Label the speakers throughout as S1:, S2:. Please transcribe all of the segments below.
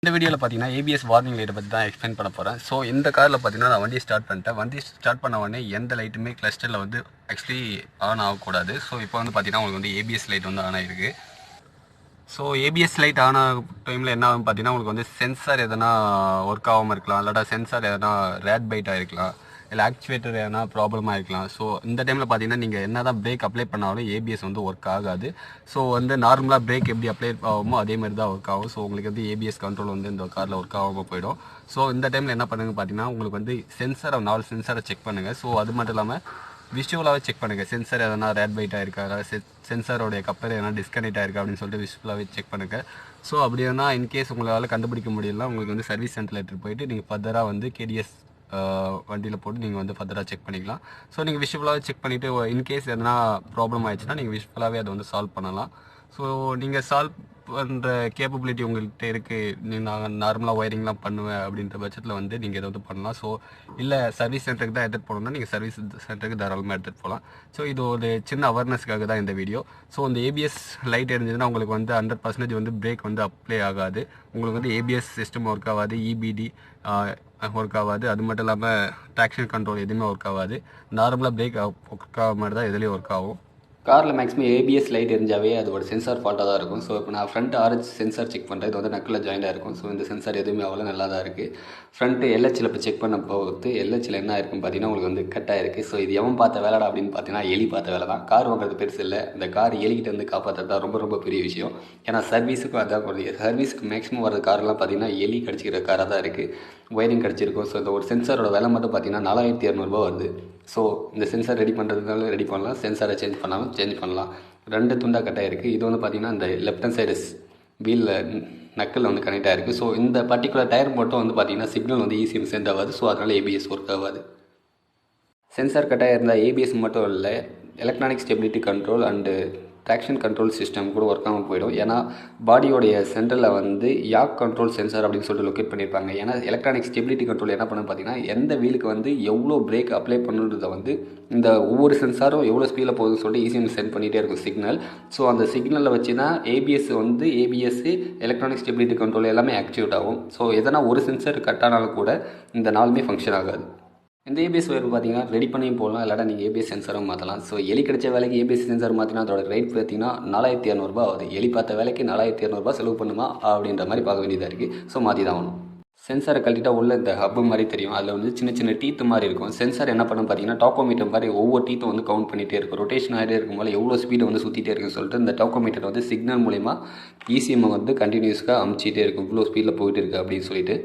S1: இந்த வீடியோவில் பார்த்தீங்கன்னா ஏபிஎஸ் வார்னிங் லைட்டை பற்றி தான் எக்ஸ்பிளைன் பண்ண போகிறேன். ஸோ இந்த காரில் பார்த்தீங்கன்னா நான் வண்டி ஸ்டார்ட் பண்ணிட்டேன். வண்டி ஸ்டார்ட் பண்ண உடனே எந்த லைட்டுமே கிளஸ்டரில் வந்து ஆக்சுவலி ஆன் ஆகக்கூடாது. ஸோ இப்போ வந்து பார்த்தீங்கன்னா உங்களுக்கு வந்து ஏபிஎஸ் லைட் வந்து ஆன் ஆகிருக்கு. ஸோ ஏபிஎஸ் லைட் ஆன டைமில் என்ன ஆகும் பார்த்தீங்கன்னா உங்களுக்கு வந்து சென்சார் எதனா ஒர்க் ஆகாமல் இருக்கலாம், இல்லாட்டா சென்சார் எதனா ரேட் பைட் ஆகிருக்கலாம், இல்லை ஆக்சுவேட்டர் எதனா ப்ராப்ளமாக இருக்கலாம். ஸோ இந்த டைமில் பார்த்தீங்கன்னா நீங்கள் என்ன தான் பிரேக் அப்ளை பண்ணாலும் ஏபிஎஸ் வந்து ஒர்க் ஆகாது. ஸோ வந்து நார்மலாக பிரேக் எப்படி அப்ளை ஆகுமோ அதே மாதிரி தான் ஒர்க் ஆகும். ஸோ உங்களுக்கு வந்து ஏபிஎஸ் கண்ட்ரோல் வந்து இந்த காரில் ஒர்க் ஆகாமல் போயிடும். ஸோ இந்த டைமில் என்ன பண்ணுங்க பார்த்தீங்கன்னா உங்களுக்கு வந்து சென்சாரை 4 சென்சாரை செக் பண்ணுங்கள். ஸோ அது மட்டும் இல்லாமல் விஷுவலாகவே செக் பண்ணுங்கள். சென்சார் எதனா ரேட் பைட் ஆகிருக்கா, சென்சாரோடைய கப்பர் எதனா டிஸ்கனெக்ட் ஆகிருக்கா அப்படின்னு சொல்லிட்டு விஷுவலாகவே செக் பண்ணுங்கள். ஸோ அப்படி எதனா இன்கேஸ் உங்களால் கண்டுபிடிக்க முடியல, உங்களுக்கு வந்து சர்வீஸ் சென்டரில் எடுத்துகிட்டு போயிட்டு நீங்கள் ஃபர்தராக வந்து கேடிஎஸ் வண்டியில் போட்டு நீங்கள் வந்து ஃபர்தராக செக் பண்ணிக்கலாம். ஸோ நீங்கள் விஷுவலாகவே செக் பண்ணிவிட்டு இன்கேஸ் எதனா ப்ராப்ளம் ஆயிடுச்சுன்னா நீங்கள் விஷுவலாகவே அதை வந்து சால்வ் பண்ணலாம். ஸோ நீங்கள் சால்வ் பண்ணுற கேப்பபிலிட்டி உங்கள்கிட்ட இருக்குது, நான் நார்மலாக ஒயரிங்லாம் பண்ணுவேன் அப்படின்ற பட்சத்தில் வந்து நீங்கள் இதை வந்து பண்ணலாம். ஸோ இல்லை சர்வீஸ் சென்டருக்கு தான் எடுத்துகிட்டு போகணுன்னா நீங்கள் சர்வீஸ் சென்டருக்கு தாராளமாக எடுத்துகிட்டு போகலாம். ஸோ இது ஒரு சின்ன அவேர்னஸ்க்காக தான் இந்த வீடியோ. ஸோ இந்த ஏபிஎஸ் லைட் இருந்ததுன்னா உங்களுக்கு வந்து 100% வந்து பிரேக் வந்து அப்ளை ஆகாது. உங்களுக்கு வந்து ஏபிஎஸ் சிஸ்டம் ஒர்க் ஆகாது, இபிடி ஒர்க் ஆகாது, அது மட்டும் இல்லாமல் ட்ராக்ஷன் கண்ட்ரோல் எதுவுமே ஒர்க் ஆகாது. நார்மலாக பிரேக் ஒர்க் ஆக மாதிரி தான் எதுலேயும் ஒர்க் ஆகும். காரில் மேக்ஸிமம் ஏபிஎஸ் லைட் எரிஞ்சாவே அதோட சென்சார் ஃபால்ட்டாக தான் இருக்கும். ஸோ இப்போ நான் ஃப்ரண்ட் ஆர்ஹெச் சென்சார் செக் பண்ணுறேன். இது வந்து நக்கில் ஜாயிண்டாக இருக்கும். ஸோ இந்த சென்சார் எதுவுமே அவ்வளோ நல்லா தான் இருக்குது. ஃப்ரண்ட்டு எல்ஹெச்சில் இப்போ செக் பண்ண போகிறது எல்ஹெச்சில் என்ன இருக்குன்னு பார்த்தீங்கன்னா உங்களுக்கு வந்து கட் ஆகிருக்கு. ஸோ இது எவன் பார்த்த வேலைடா அப்படின்னு பார்த்தீங்கன்னா எலி பார்த்த வேலை தான். கார் வாங்குறது பெருசு இல்லை, இந்த கார் எலிக்கிட்ட வந்து காப்பாற்றுறது தான் ரொம்ப ரொம்ப பெரிய விஷயம். ஏன்னா சர்வீஸுக்கும் அதான் கொடுது. சர்வீஸுக்கு மேக்ஸிமம் வர காரெலாம் பார்த்தீங்கன்னா எலி கடிச்சிக்கிற காராக தான் இருக்குது. ஒயரிங் கிடச்சிருக்கும். ஸோ இந்த ஒரு சென்சாரோட விலை மட்டும் பார்த்தீங்கன்னா 4200 வருது. ஸோ இந்த சென்சார் ரெடி பண்ணுறதுனால ரெடி பண்ணலாம், சென்சாரை சேஞ்ச் பண்ணாலும் சேஞ்ச் பண்ணலாம். 2 துண்டாக கட் ஆகிருக்கு. இது வந்து பார்த்திங்கன்னா இந்த லெஃப்ட் ஹேண்ட் சைடு வீலில் நக்கில் வந்து கனெக்ட் ஆகிருக்கு. ஸோ இந்த பர்டிகுலர் டயர் மட்டும் வந்து பார்த்திங்கன்னா சிக்னல் வந்து ஈஸியாக சென்ட் ஆகாது. ஸோ அதனால் ஏபிஎஸ் ஒர்க் ஆகாது. சென்சார் கட் ஆகிருந்தால் ஏபிஎஸ் மட்டும் இல்லை, electronic stability control and traction control system கூட ஒர்க் ஆகாமல் போயிடும். ஏன்னா பாடியோடைய சென்டரில் வந்து யாக் கண்ட்ரோல் சென்சார் அப்படின்னு சொல்லிட்டு லொக்கேட் பண்ணியிருப்பாங்க. ஏன்னா எலக்ட்ரானிக் ஸ்டெபிலிட்டி கண்ட்ரோல் என்ன பண்ணு பார்த்தீங்கன்னா எந்த வீலுக்கு வந்து எவ்வளோ பிரேக் அப்ளை பண்ணுறதை வந்து இந்த ஒவ்வொரு சென்சாரும் எவ்வளோ ஸ்பீடில் போகுதுன்னு சொல்லிட்டு ஈஸியாக சென்ட் பண்ணிகிட்டே இருக்கும் சிக்னல். ஸோ அந்த சிக்னலில் வச்சு தான் ஏபிஎஸ் எலக்ட்ரானிக் ஸ்டெபிலிட்டி கண்ட்ரோல் எல்லாமே ஆக்டிவேட் ஆகும். ஸோ எதனா ஒரு சென்சார் கட் ஆனாலும் கூட இந்த நாலுமே ஃபங்க்ஷன் ஆகாது. இந்த ஏபிஎஸ் ஒயர் பார்த்தீங்கன்னா ரெடி பண்ணியும் போடலாம், இல்லாட்டா நீங்கள் ஏபிஎஸ் சென்சாரும் மாற்றலாம். ஸோ எலி கிடைச்ச வேலைக்கு ஏபிஎஸ் சென்சார் மாற்றினா அதோட ரேட் பார்த்தீங்கன்னா 4200 ஆகுது. எலி பார்த்த வேலைக்கு 4200 செலவு பண்ணுமா அப்படின்ற மாதிரி பார்க்க வேண்டியதாக இருக்குது. ஸோ மாற்றி தான் ஆகணும். சென்சாரை கழட்டிட்டா உள்ள இந்த ஹப்பு மாதிரி தெரியும். அதில் வந்து சின்ன சின்ன டீத்து மாதிரி இருக்கும். சென்சார் என்ன பண்ணணும் பார்த்தீங்கன்னா டாக்கோமீட்டர் மாதிரி ஒவ்வொரு டீத்தும் வந்து கவுண்ட் பண்ணிகிட்டே இருக்கும். ரொட்டேஷன் ஆகிட்டே இருக்கும் போல எவ்வளோ ஸ்பீடு வந்து சுற்றிட்டே இருக்குன்னு சொல்லிட்டு இந்த டாக்கோமீட்டர் வந்து சிக்னல் மூலிமா ஈசிஎம் வந்து கண்டினியூஸாக அமுச்சிட்டே இருக்கும், இவ்வளோ ஸ்பீடில் போயிட்டு இருக்குது அப்படின்னு சொல்லிட்டு.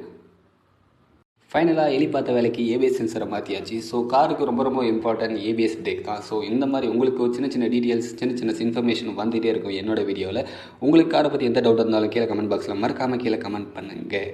S1: ஃபைனலாக எலி பார்த்த வேலைக்கு ஏபிஎஸ் சென்சரை மாற்றியாச்சு. ஸோ காருக்கு ரொம்ப ரொம்ப இம்பார்ட்டன்ட் ஏபிஎஸ் பிரேக் தான். ஸோ இந்த மாதிரி உங்களுக்கு சின்ன சின்ன டீட்டெயில்ஸ், சின்ன சின்ன இன்ஃபர்மேஷன் வந்துகிட்டே இருக்கும் என்னோடய வீடியோவில். உங்களுக்கு காரை பற்றி எந்த டவுட் இருந்தாலும் கீழே கமெண்ட் பாக்ஸில் மறக்காமல் கீழே கமெண்ட் பண்ணுங்கள்.